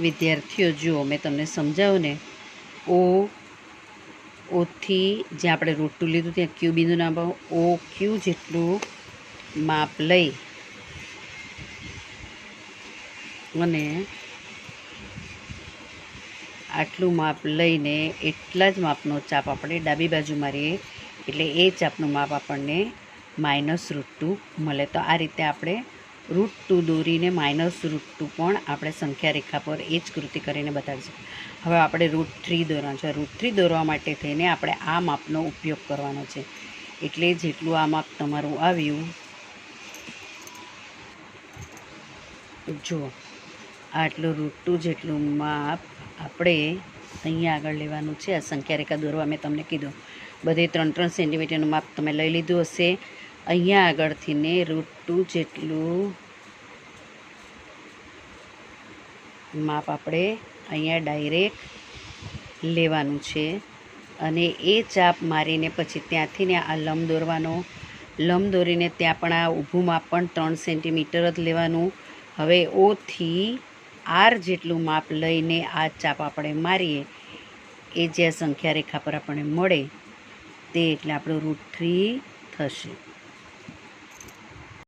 વિદ્યાર્થીઓ જુઓ, મેં તમને સમજાવ્યું ને, ઓથી જ્યાં આપણે રૂટ 2 લીધું ત્યાં ક્યુ બિંદુ નામ ઓ ક્યુ જેટલું માપ લઈ અને આટલું માપ લઈને એટલા જ માપનો ચાપ આપણે ડાબી બાજુ મારીએ એટલે એ ચાપનું માપ આપણને -√2 મળે. તો આ રીતે આપણે √2 દોરીને -√2 પણ આપણે સંખ્યા રેખા પર એ જ કૃતિ કરીને બતાવીશું. હવે આપણે √3 દોરવાનું છે. √3 દોરવા માટે થઈને આપણે આ માપનો ઉપયોગ કરવાનો છે. એટલે જેટલું આ માપ તમારું આવ્યું, જુઓ આટલું √2 જેટલું માપ આપણે અહીંયા આગળ લેવાનું છે. આ સંખ્યા રેખા દોરવા મેં તમને કીધું, બધે 3-3 સેન્ટીમીટરનું માપ તમે લઈ લીધું હશે. અહીંયા આગળથી ને √2 જેટલું માપ આપણે અહીંયા ડાયરેક્ટ લેવાનું છે અને એ ચાપ મારીને પછી ત્યાંથી ને આ લંબ દોરવાનો. લંબ દોરીને ત્યાં પણ આ ઊભું માપ પણ 3 સેન્ટીમીટર જ લેવાનું. હવે ઓથી આર જેટલું માપ લઈને આ ચાપ આપણે મારીએ, એ જે સંખ્યા રેખા પર આપણને મળે તે એટલે આપણું √3 થશે.